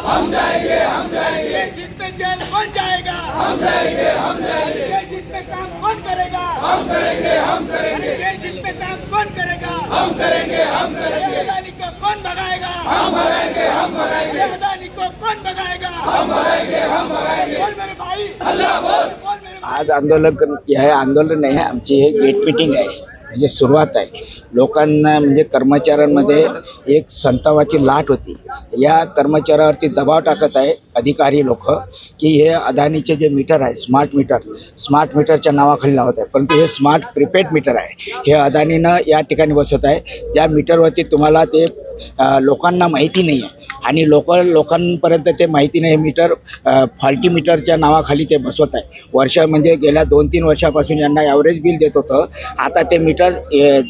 हम जाएंगे, हम जाएंगे। देश हित में जेल कौन जाएगा? हम जाएंगे, हम जाएंगे। देश हित में काम कौन करेगा? हम करेंगे, हम करेंगे। देश हित में काम कौन करेगा? हम करेंगे, हम करेंगे। अदानी को कौन भगाएगा? हम भगाएंगे, हम भगाएंगे। अदानी को कौन भगाएगा? हम भगाएंगे, हम भगाएंगे। बोल मेरे भाई, अल्लाह बोल। बोल मेरे भाई। आज आंदोलन नाही आहे, आमची हे गेट मीटिंग आहे, म्हणजे सुरुवात आहे. लोकांना म्हणजे कर्मचाऱ्यांमध्ये एक संतावाची लाट होती. या कर्मचाऱ्यावरती दबाव टाकत आहे अधिकारी लोक की हे अदानीचे जे मीटर आहे स्मार्ट मीटरच्या नावाखाली लावत आहे, परंतु हे स्मार्ट प्रीपेड मीटर आहे. हे अदानीनं या ठिकाणी बसवत आहे, ज्या मीटरवरती तुम्हाला ते लोकांना माहिती नाही आहे आणि लोकांपर्यंत ते माहिती नाही. हे मीटर फॉल्टी मीटरच्या नावाखाली ते बसवत आहे. म्हणजे गेल्या 2-3 वर्षापासून यांना ॲव्हरेज बिल देत होतं. आता ते मीटर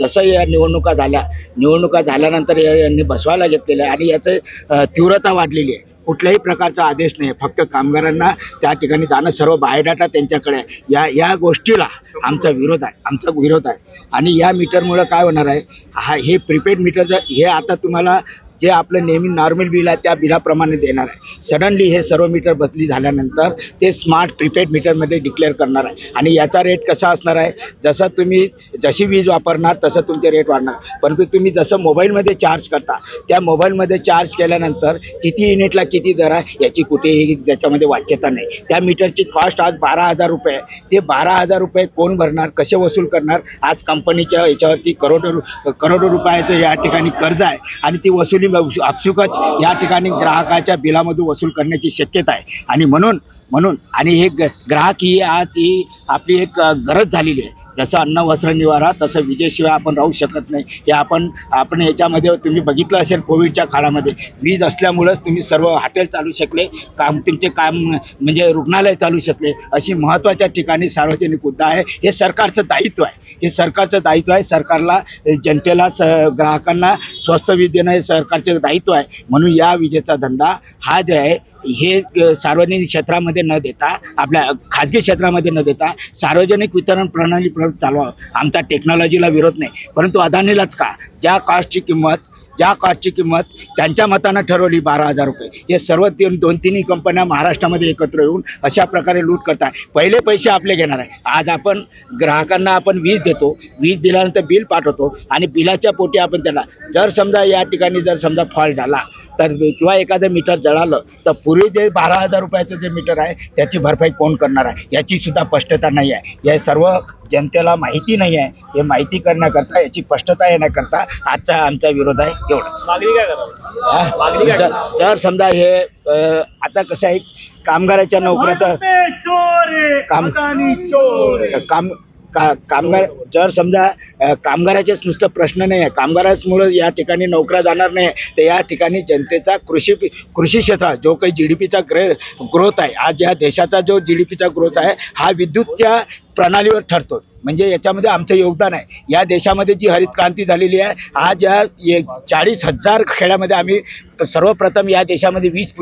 जसं या निवडणुका झाल्यानंतर यांनी बसवायला घेतलेलं आहे आणि याचं तीव्रता वाढलेली आहे. कुठल्याही प्रकारचा आदेश नाही, फक्त कामगारांना त्या ठिकाणी जाणं, सर्व बायोडाटा त्यांच्याकडे आहे. या गोष्टीला आमचा विरोध आहे. आणि या मीटरमुळं काय होणार आहे, हे प्रीपेड मीटर हे आता तुम्हाला जे आपलं नेहमी नॉर्मल बिल आहे त्या बिलाप्रमाणे देणार आहे. सडनली हे सर्व मीटर बदली झाल्यानंतर ते स्मार्ट प्रीपेड मीटरमध्ये डिक्लेअर करणार आहे. आणि याचा रेट कसा असणार आहे, जसं तुम्ही जशी वीज वापरणार तसं तुमचे रेट वाढणार. परंतु तुम्ही जसं मोबाईलमध्ये चार्ज करता, त्या मोबाईलमध्ये चार्ज केल्यानंतर किती युनिटला किती दर आहे याची कुठेही त्याच्यामध्ये वाच्यता नाही. त्या मीटरची कॉस्ट आज 12,000 रुपये आहे. ते 12,000 रुपये कोण भरणार, कसे वसूल करणार? आज कंपनीच्या याच्यावरती करोडो रुपयाचं या ठिकाणी कर्ज आहे आणि ती वसुली आपसुकच या ठिकाणी ग्राहकाच्या बिलामधून वसूल करण्याची शक्यता आहे. आणि म्हणून आणि हे ग्राहक ही आज आपली एक गरज झालेली आहे. जसं अन्न वस्त्र निवारा तसं विजेशिवाय आपण राहू शकत नाही. हे आपण याच्यामध्ये तुम्ही बघितलं असेल, कोविडच्या काळामध्ये वीज असल्यामुळंच तुम्ही सर्व हॉटेल चालू शकले, तुमचे काम म्हणजे रुग्णालय चालू शकले. अशी महत्त्वाच्या ठिकाणी सार्वजनिक मुद्दा आहे. हे सरकारचं दायित्व आहे. सरकारला जनतेला ग्राहकांना स्वस्त वीज देणं हे सरकारचं दायित्व आहे. म्हणून या विजेचा धंदा हा जे आहे हे सार्वजनिक क्षेत्रामध्ये न देता, आपल्या खाजगी क्षेत्रामध्ये न देता सार्वजनिक वितरण प्रणाली चालवा. आमचा टेक्नॉलॉजीला विरोध नाही, परंतु अदानीलाच का, ज्या कॉस्टची किंमत त्यांच्या मतानं ठरवली 12,000 रुपये, हे सर्व 2-3 कंपन्या महाराष्ट्रामध्ये एकत्र येऊन अशा प्रकारे लूट करतात. पहिले पैसे आपले घेणार आहे. आज आपण ग्राहकांना वीज देतो, वीज दिल्यानंतर बिल पाठवतो आणि बिलाच्या पोटी आपण त्याला जर समजा फॉल्ट झाला तर किंवा एखादं मीटर जळालं तर पूर्वी जे 12,000 रुपयाचं जे मीटर आहे त्याची भरपाई कोण करणार आहे याची सुद्धा स्पष्टता नाही आहे. या सर्व जनतेला माहिती नाही आहे. हे माहिती करण्याकरता, याची स्पष्टता येण्याकरता आजचा आमचा विरोध आहे. एवढंच. मागणी काय जर समजा हे आता कसं आहे, कामगाराच्या नोकऱ्या कामगार जर समजा कामगाराचेच नुसतं प्रश्न नाही आहे, कामगारांमुळे या ठिकाणी नोकऱ्या जाणार नाही, तर या ठिकाणी जनतेचा कृषी क्षेत्रात जो काही GDPचा ग्रोथ आहे, आज या देशाचा जो GDPचा ग्रोथ आहे हा विद्युतच्या प्रणालीवर ठरतो. म्हणजे याच्यामध्ये आमचं योगदान आहे. या देशामध्ये जी हरित क्रांती झालेली आहे, आज या 40,000 खेड्यामध्ये आम्ही सर्वप्रथम या देशामध्ये वीज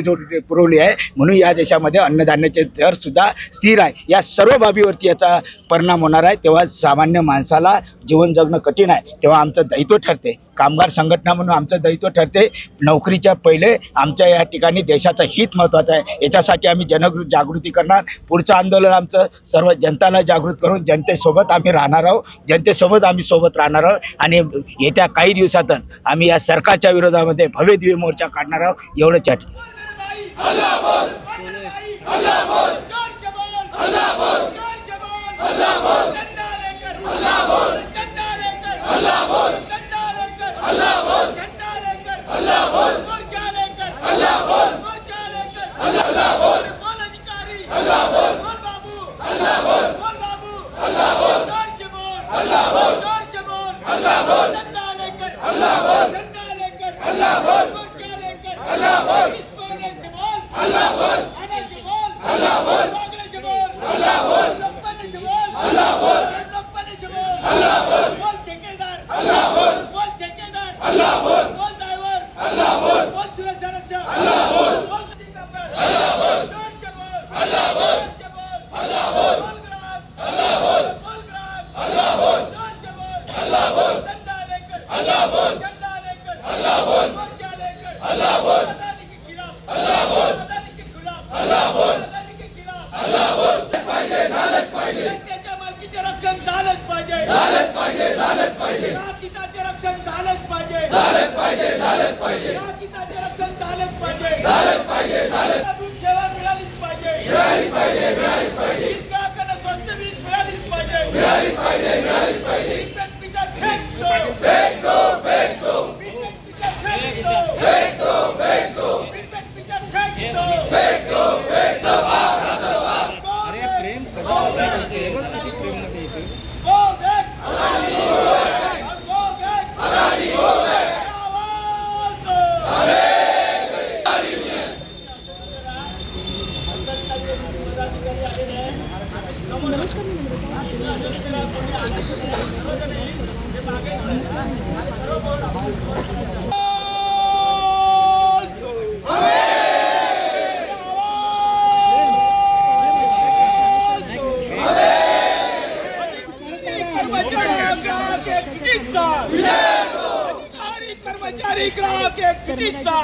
पुरवली आहे. म्हणून या देशामध्ये अन्नधान्याचे दर सुद्धा स्थिर आहे. या सर्व बाबीवरती याचा परिणाम होणार आहे. तेव्हा सामान्य माणसाला जीवन जगणं कठीण आहे. तेव्हा आमचं दायित्व ठरते, कामगार संघटना म्हणून आमचं दायित्व ठरते. नोकरीच्या पहिले आमच्या या ठिकाणी देशाचं हित महत्त्वाचं आहे. याच्यासाठी आम्ही जागृती करणार. पुढचं आंदोलन आमचं सर्व जनताला जागृत करून जनतेसोबत आम्ही राहणार आहोत. सोबत राहणार आहोत आणि येत्या काही दिवसातच आम्ही या सरकारच्या विरोधामध्ये भव्य दिव्य मोर्चा काढणार आहोत. एवढंच आहे. अल्लाह बोल. राखीचं रक्षण झालंच पाहिजे. दूध सेवा मिळालीच पाहिजे. वीज ग्राहकांना स्वस्त वीज मिळालीच पाहिजे. वीज पिठा फेकतो. वीज पिठा फेकतो. वीज पिठा फेकतो. Go back! Go back! कर्मचारी ग्राहक एक कितीचा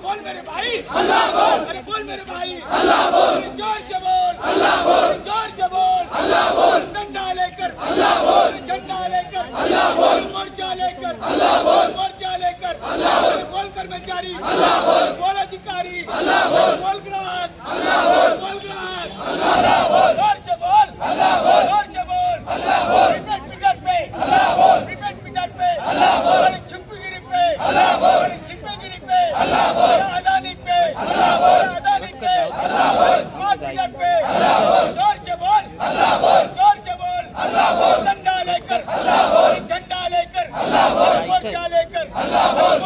बोल मेरे भाई अल्लाह बोल. अरे बोल मेरे भाई अल्लाह बोल. जोर से बोल अल्लाह बोल. जोर से बोल अल्लाह बोल. डंडा लेकर अल्लाह बोल. झंडा लेकर अल्लाह बोल. मोर्चा लेकर अल्लाह बोल. मोर्चा लेकर अल्लाह बोल. बोल कर्मचारी अल्लाह बोल. बोल अधिकारी अल्लाह बोल. बोल ग्राहक अल्लाह बोल. बोल ग्राहक अल्लाह बोल. जोर से बोल अल्लाह बोल. जोर से बोल अल्लाह बोल. रिपीट पिटट पे अल्लाह बोल. रिपीट पिटट पे अल्लाह बोल. छुपगिरी पे अल्लाह बोल. छिपगिरी पे अल्लाह बोल. अदानी पे अल्लाह बोल. अदानी पे अल्लाह बोल. स्मार्ट मीटर पे अल्लाह बोल. जोर से बोल अल्लाह बोल. जोर से बोल अल्लाह बोल. डंडा लेकर अल्लाह बोल. झंडा लेकर अल्लाह बोल. मोर्चा लेकर अल्लाह बोल.